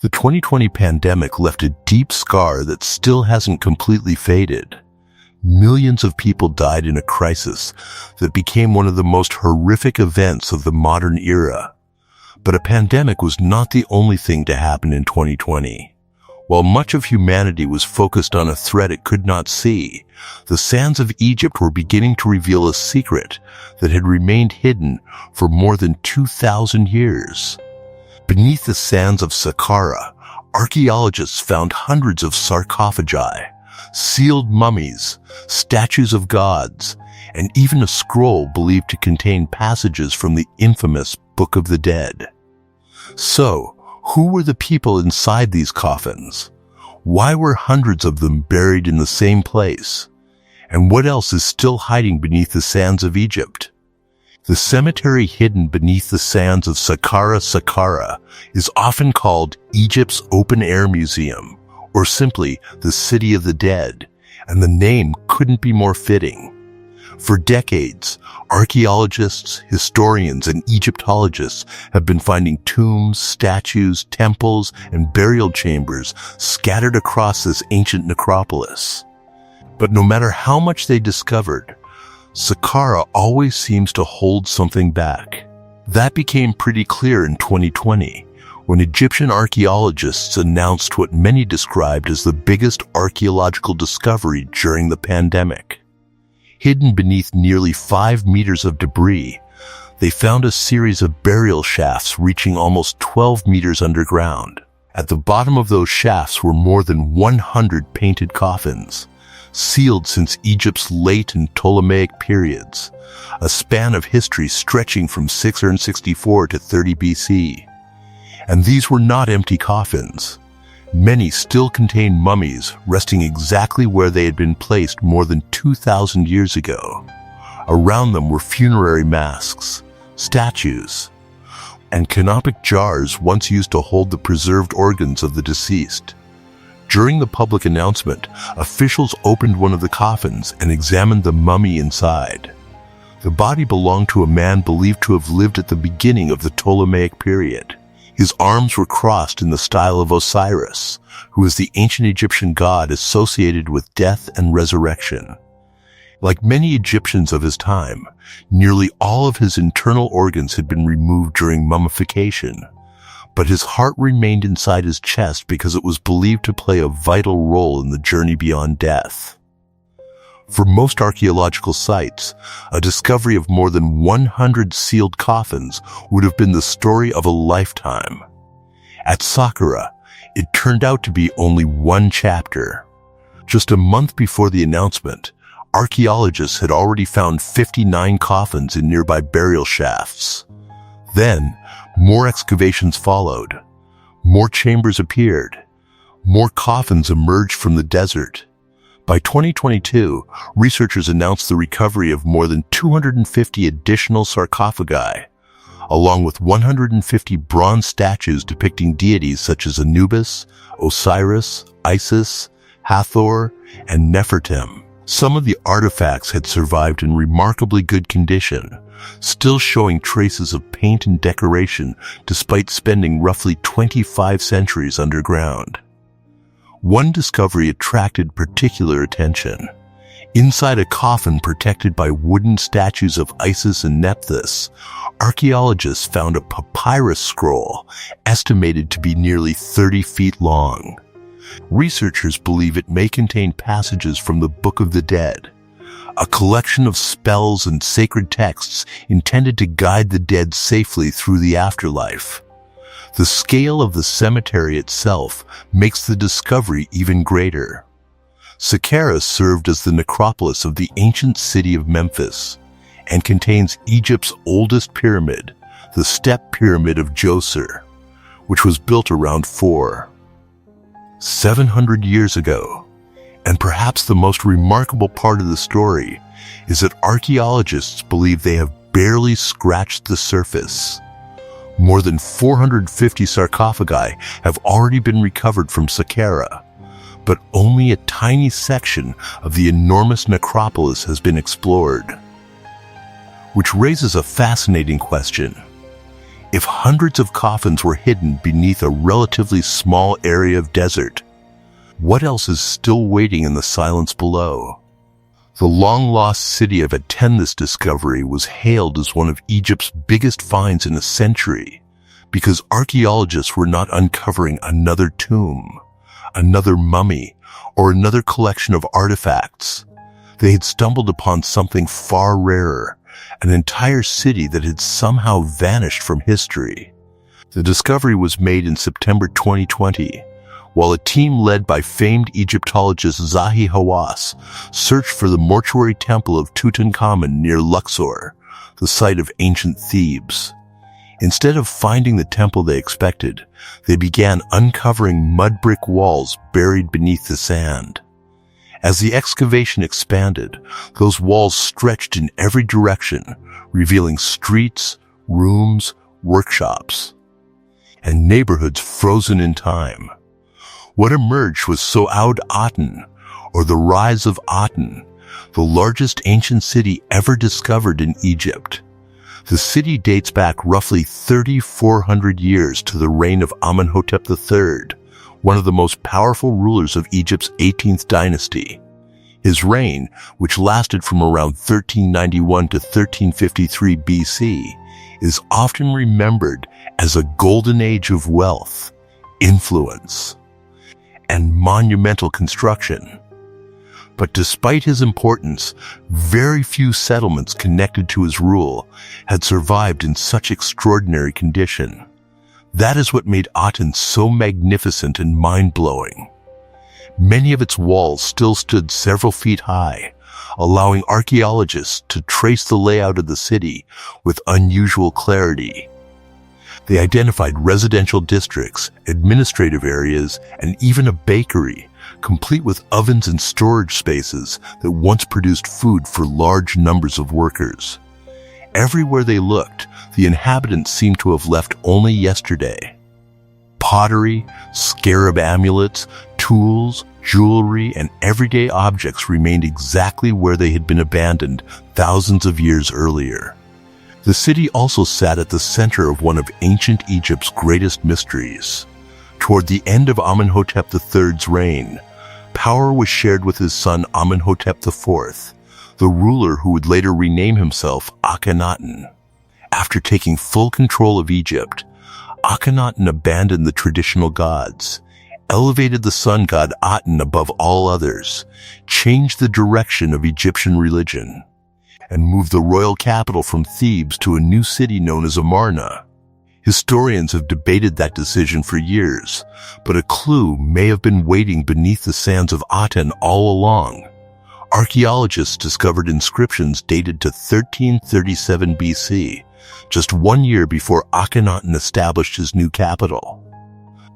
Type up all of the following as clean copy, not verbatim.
The 2020 pandemic left a deep scar that still hasn't completely faded. Millions of people died in a crisis that became one of the most horrific events of the modern era. But a pandemic was not the only thing to happen in 2020. While much of humanity was focused on a threat it could not see, the sands of Egypt were beginning to reveal a secret that had remained hidden for more than 2,000 years. Beneath the sands of Saqqara, archaeologists found hundreds of sarcophagi, sealed mummies, statues of gods, and even a scroll believed to contain passages from the infamous Book of the Dead. So, who were the people inside these coffins? Why were hundreds of them buried in the same place? And what else is still hiding beneath the sands of Egypt? The cemetery hidden beneath the sands of Saqqara is often called Egypt's open-air museum, or simply the City of the Dead, and the name couldn't be more fitting. For decades, archaeologists, historians, and Egyptologists have been finding tombs, statues, temples, and burial chambers scattered across this ancient necropolis. But no matter how much they discovered, Saqqara always seems to hold something back. That became pretty clear in 2020, when Egyptian archaeologists announced what many described as the biggest archaeological discovery during the pandemic. Hidden beneath nearly 5 meters of debris, they found a series of burial shafts reaching almost 12 meters underground. At the bottom of those shafts were more than 100 painted coffins, sealed since Egypt's late and Ptolemaic periods, a span of history stretching from 664 to 30 BC. And these were not empty coffins. Many still contained mummies resting exactly where they had been placed more than 2,000 years ago. Around them were funerary masks, statues, and canopic jars once used to hold the preserved organs of the deceased. During the public announcement, officials opened one of the coffins and examined the mummy inside. The body belonged to a man believed to have lived at the beginning of the Ptolemaic period. His arms were crossed in the style of Osiris, who is the ancient Egyptian god associated with death and resurrection. Like many Egyptians of his time, nearly all of his internal organs had been removed during mummification, but his heart remained inside his chest because it was believed to play a vital role in the journey beyond death. For most archaeological sites, a discovery of more than 100 sealed coffins would have been the story of a lifetime. At Saqqara, it turned out to be only one chapter. Just a month before the announcement, archaeologists had already found 59 coffins in nearby burial shafts. Then, more excavations followed. More chambers appeared. More coffins emerged from the desert. By 2022, researchers announced the recovery of more than 250 additional sarcophagi, along with 150 bronze statues depicting deities such as Anubis, Osiris, Isis, Hathor, and Nefertim. Some of the artifacts had survived in remarkably good condition, still showing traces of paint and decoration despite spending roughly 25 centuries underground. One discovery attracted particular attention. Inside a coffin protected by wooden statues of Isis and Nephthys, archaeologists found a papyrus scroll estimated to be nearly 30 feet long. Researchers believe it may contain passages from the Book of the Dead, a collection of spells and sacred texts intended to guide the dead safely through the afterlife. The scale of the cemetery itself makes the discovery even greater. Saqqara served as the necropolis of the ancient city of Memphis and contains Egypt's oldest pyramid, the Step Pyramid of Djoser, which was built around 700 years ago. And perhaps the most remarkable part of the story is that archaeologists believe they have barely scratched the surface. More than 450 sarcophagi have already been recovered from Saqqara, but only a tiny section of the enormous necropolis has been explored. Which raises a fascinating question. If hundreds of coffins were hidden beneath a relatively small area of desert, what else is still waiting in the silence below? The long-lost city of Aten, this discovery was hailed as one of Egypt's biggest finds in a century, because archaeologists were not uncovering another tomb, another mummy, or another collection of artifacts. They had stumbled upon something far rarer, an entire city that had somehow vanished from history. The discovery was made in September 2020, while a team led by famed Egyptologist Zahi Hawass searched for the mortuary temple of Tutankhamun near Luxor, the site of ancient Thebes. Instead of finding the temple they expected, they began uncovering mud brick walls buried beneath the sand. As the excavation expanded, those walls stretched in every direction, revealing streets, rooms, workshops, and neighborhoods frozen in time. What emerged was So'aud Aten, or the rise of Aten, the largest ancient city ever discovered in Egypt. The city dates back roughly 3,400 years to the reign of Amenhotep III, one of the most powerful rulers of Egypt's 18th dynasty. His reign, which lasted from around 1391 to 1353 BC, is often remembered as a golden age of wealth, influence, and monumental construction. But despite his importance, very few settlements connected to his rule had survived in such extraordinary condition. That is what made Aten so magnificent and mind-blowing. Many of its walls still stood several feet high, allowing archaeologists to trace the layout of the city with unusual clarity. They identified residential districts, administrative areas, and even a bakery, complete with ovens and storage spaces that once produced food for large numbers of workers. Everywhere they looked, the inhabitants seemed to have left only yesterday. Pottery, scarab amulets, tools, jewelry, and everyday objects remained exactly where they had been abandoned thousands of years earlier. The city also sat at the center of one of ancient Egypt's greatest mysteries. Toward the end of Amenhotep III's reign, power was shared with his son Amenhotep IV, the ruler who would later rename himself Akhenaten. After taking full control of Egypt, Akhenaten abandoned the traditional gods, elevated the sun god Aten above all others, changed the direction of Egyptian religion, and moved the royal capital from Thebes to a new city known as Amarna. Historians have debated that decision for years, but a clue may have been waiting beneath the sands of Aten all along. Archaeologists discovered inscriptions dated to 1337 BC, just 1 year before Akhenaten established his new capital.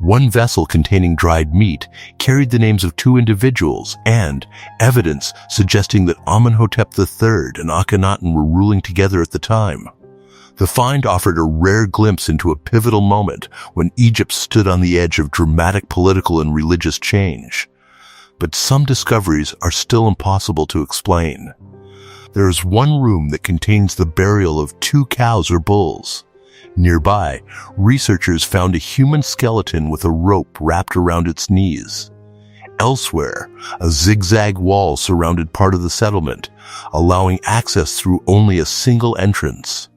One vessel containing dried meat carried the names of 2 individuals and evidence suggesting that Amenhotep III and Akhenaten were ruling together at the time. The find offered a rare glimpse into a pivotal moment when Egypt stood on the edge of dramatic political and religious change. But some discoveries are still impossible to explain. There is one room that contains the burial of 2 cows or bulls. Nearby, researchers found a human skeleton with a rope wrapped around its knees. Elsewhere, a zigzag wall surrounded part of the settlement, allowing access through only a single entrance.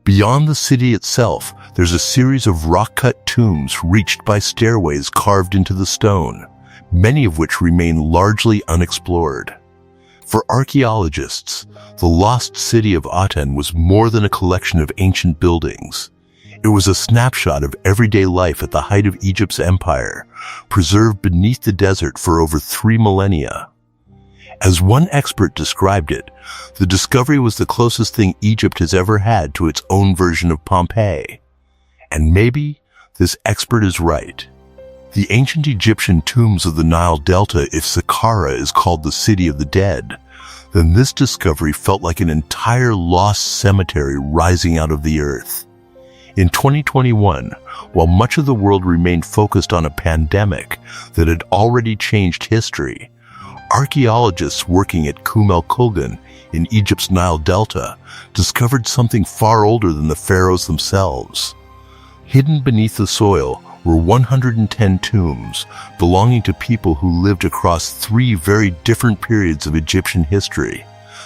Beyond the city itself, there's a series of rock-cut tombs reached by stairways carved into the stone, many of which remain largely unexplored. For archaeologists, the lost city of Aten was more than a collection of ancient buildings. It was a snapshot of everyday life at the height of Egypt's empire, preserved beneath the desert for over 3 millennia. As one expert described it, the discovery was the closest thing Egypt has ever had to its own version of Pompeii. And maybe this expert is right. The ancient Egyptian tombs of the Nile Delta, if Saqqara is called the city of the dead, then this discovery felt like an entire lost cemetery rising out of the earth. In 2021, while much of the world remained focused on a pandemic that had already changed history, archaeologists working at El Kulgan in Egypt's Nile Delta discovered something far older than the pharaohs themselves. Hidden beneath the soil were 110 tombs belonging to people who lived across 3 very different periods of Egyptian history,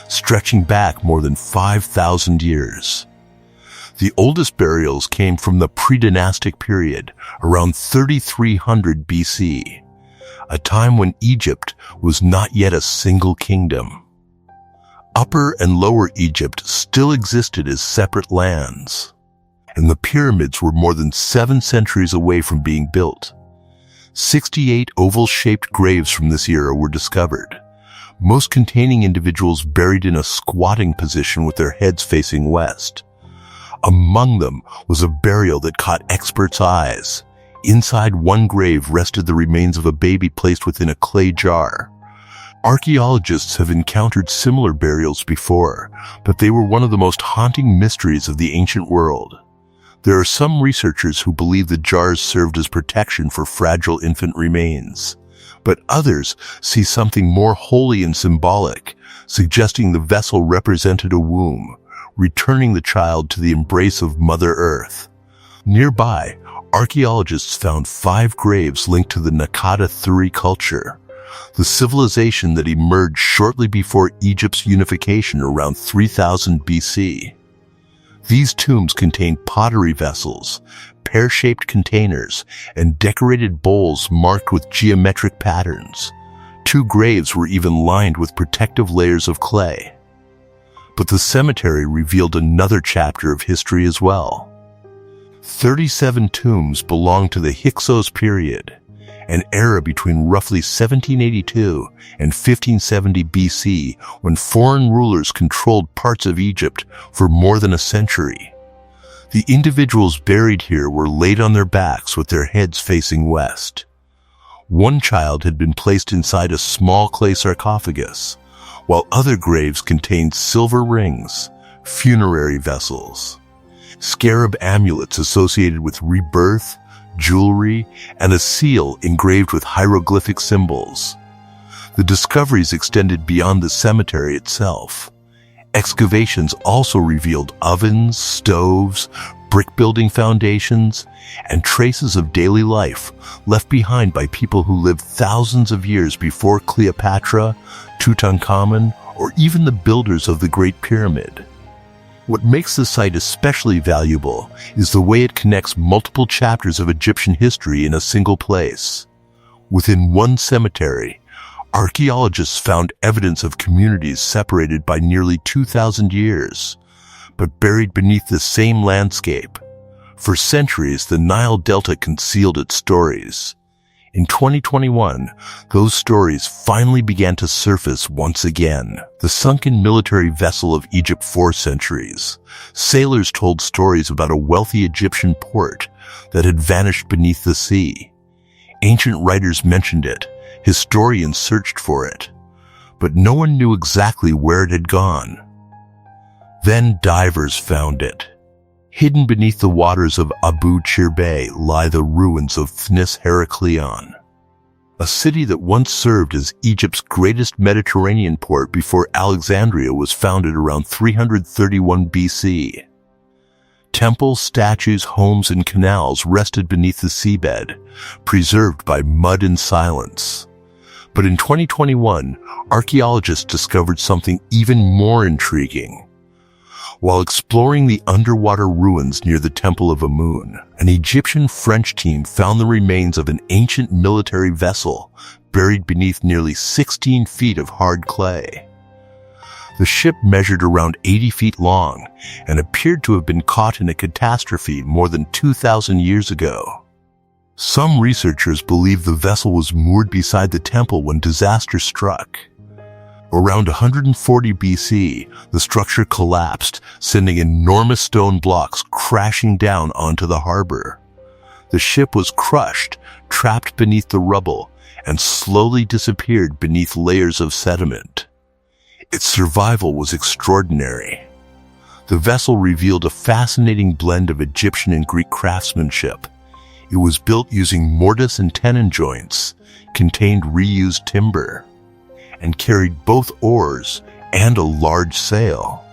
stretching back more than 5,000 years. The oldest burials came from the pre-dynastic period, around 3300 BC, a time when Egypt was not yet a single kingdom. Upper and Lower Egypt still existed as separate lands, and the pyramids were more than 7 centuries away from being built. 68 oval-shaped graves from this era were discovered, most containing individuals buried in a squatting position with their heads facing west. Among them was a burial that caught experts' eyes. Inside one grave rested the remains of a baby placed within a clay jar. Archaeologists have encountered similar burials before, but they were one of the most haunting mysteries of the ancient world. There are some researchers who believe the jars served as protection for fragile infant remains, but others see something more holy and symbolic, suggesting the vessel represented a womb, returning the child to the embrace of Mother Earth. Nearby, archaeologists found 5 graves linked to the Naqada-Thuri culture, the civilization that emerged shortly before Egypt's unification around 3000 BC. These tombs contained pottery vessels, pear-shaped containers, and decorated bowls marked with geometric patterns. 2 graves were even lined with protective layers of clay. But the cemetery revealed another chapter of history as well. 37 tombs belong to the Hyksos period, an era between roughly 1782 and 1570 BC, when foreign rulers controlled parts of Egypt for more than a century. The individuals buried here were laid on their backs with their heads facing west. One child had been placed inside a small clay sarcophagus, while other graves contained silver rings, funerary vessels, scarab amulets associated with rebirth, jewelry, and a seal engraved with hieroglyphic symbols. The discoveries extended beyond the cemetery itself. Excavations also revealed ovens, stoves, brick-building foundations, and traces of daily life left behind by people who lived thousands of years before Cleopatra, Tutankhamun, or even the builders of the Great Pyramid. What makes the site especially valuable is the way it connects multiple chapters of Egyptian history in a single place. Within one cemetery, archaeologists found evidence of communities separated by nearly 2,000 years, but buried beneath the same landscape. For centuries, the Nile Delta concealed its stories. In 2021, those stories finally began to surface once again. The sunken military vessel of Egypt for centuries. Sailors told stories about a wealthy Egyptian port that had vanished beneath the sea. Ancient writers mentioned it, historians searched for it, but no one knew exactly where it had gone. Then divers found it. Hidden beneath the waters of Abu Chirbe lie the ruins of Thnis Heraklion, a city that once served as Egypt's greatest Mediterranean port before Alexandria was founded around 331 BC. Temples, statues, homes, and canals rested beneath the seabed, preserved by mud and silence. But in 2021, archaeologists discovered something even more intriguing. While exploring the underwater ruins near the Temple of Amun, an Egyptian-French team found the remains of an ancient military vessel buried beneath nearly 16 feet of hard clay. The ship measured around 80 feet long and appeared to have been caught in a catastrophe more than 2,000 years ago. Some researchers believe the vessel was moored beside the temple when disaster struck. Around 140 BC, the structure collapsed, sending enormous stone blocks crashing down onto the harbor. The ship was crushed, trapped beneath the rubble, and slowly disappeared beneath layers of sediment. Its survival was extraordinary. The vessel revealed a fascinating blend of Egyptian and Greek craftsmanship. It was built using mortise and tenon joints, contained reused timber, and carried both oars and a large sail.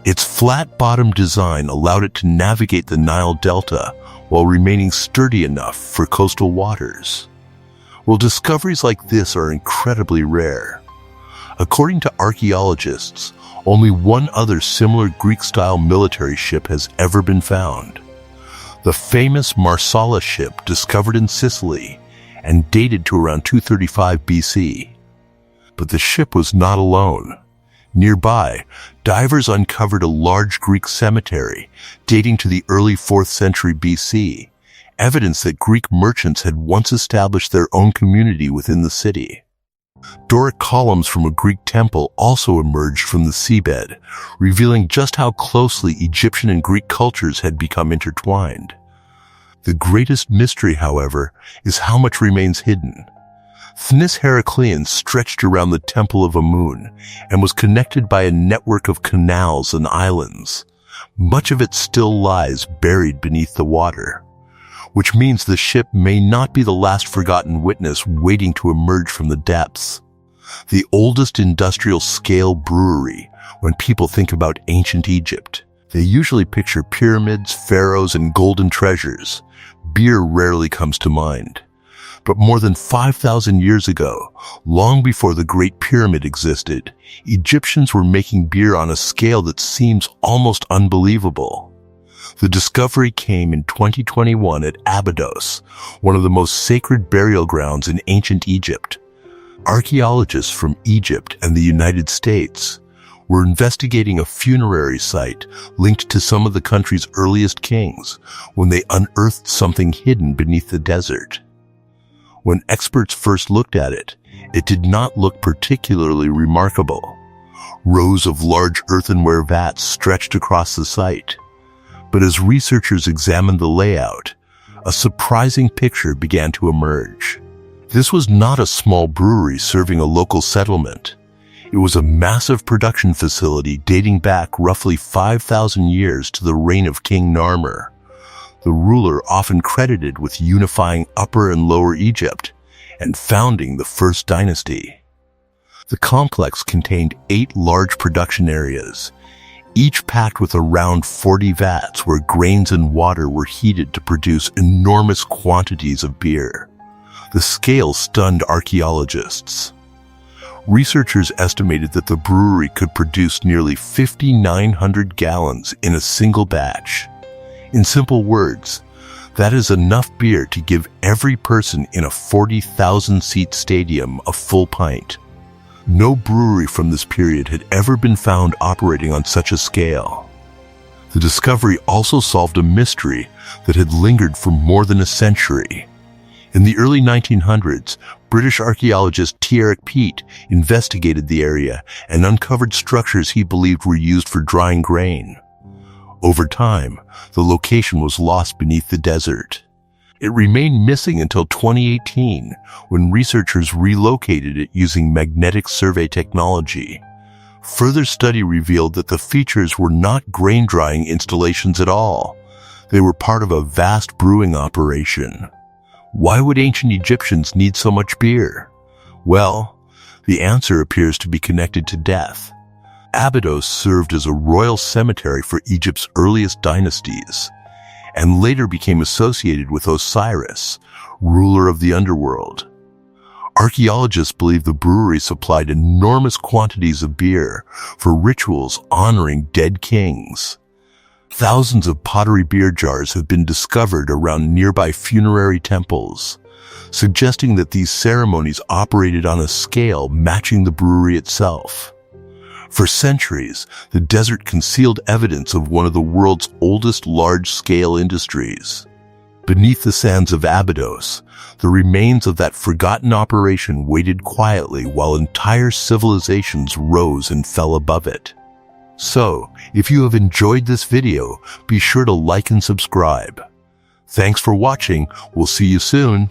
Its flat-bottom design allowed it to navigate the Nile Delta while remaining sturdy enough for coastal waters. Well, discoveries like this are incredibly rare. According to archaeologists, only one other similar Greek-style military ship has ever been found. The famous Marsala ship discovered in Sicily and dated to around 235 BC. But the ship was not alone. Nearby, divers uncovered a large Greek cemetery dating to the early 4th century BC, evidence that Greek merchants had once established their own community within the city. Doric columns from a Greek temple also emerged from the seabed, revealing just how closely Egyptian and Greek cultures had become intertwined. The greatest mystery, however, is how much remains hidden. Thnis Heraclean stretched around the Temple of Amun and was connected by a network of canals and islands. Much of it still lies buried beneath the water, which means the ship may not be the last forgotten witness waiting to emerge from the depths. The oldest industrial-scale brewery, when people think about ancient Egypt, they usually picture pyramids, pharaohs, and golden treasures. Beer rarely comes to mind. But more than 5,000 years ago, long before the Great Pyramid existed, Egyptians were making beer on a scale that seems almost unbelievable. The discovery came in 2021 at Abydos, one of the most sacred burial grounds in ancient Egypt. Archaeologists from Egypt and the United States were investigating a funerary site linked to some of the country's earliest kings when they unearthed something hidden beneath the desert. When experts first looked at it, it did not look particularly remarkable. Rows of large earthenware vats stretched across the site. But as researchers examined the layout, a surprising picture began to emerge. This was not a small brewery serving a local settlement. It was a massive production facility dating back roughly 5,000 years to the reign of King Narmer, the ruler often credited with unifying Upper and Lower Egypt and founding the First Dynasty. The complex contained 8 large production areas, each packed with around 40 vats where grains and water were heated to produce enormous quantities of beer. The scale stunned archaeologists. Researchers estimated that the brewery could produce nearly 5,900 gallons in a single batch. In simple words, that is enough beer to give every person in a 40,000-seat stadium a full pint. No brewery from this period had ever been found operating on such a scale. The discovery also solved a mystery that had lingered for more than a century. In the early 1900s, British archaeologist T. Eric Peat investigated the area and uncovered structures he believed were used for drying grain. Over time, the location was lost beneath the desert. It remained missing until 2018, when researchers relocated it using magnetic survey technology. Further study revealed that the features were not grain drying installations at all. They were part of a vast brewing operation. Why would ancient Egyptians need so much beer? Well, the answer appears to be connected to death. Abydos served as a royal cemetery for Egypt's earliest dynasties, and later became associated with Osiris, ruler of the underworld. Archaeologists believe the brewery supplied enormous quantities of beer for rituals honoring dead kings. Thousands of pottery beer jars have been discovered around nearby funerary temples, suggesting that these ceremonies operated on a scale matching the brewery itself. For centuries, the desert concealed evidence of one of the world's oldest large-scale industries. Beneath the sands of Abydos, the remains of that forgotten operation waited quietly while entire civilizations rose and fell above it. So, if you have enjoyed this video, be sure to like and subscribe. Thanks for watching. We'll see you soon.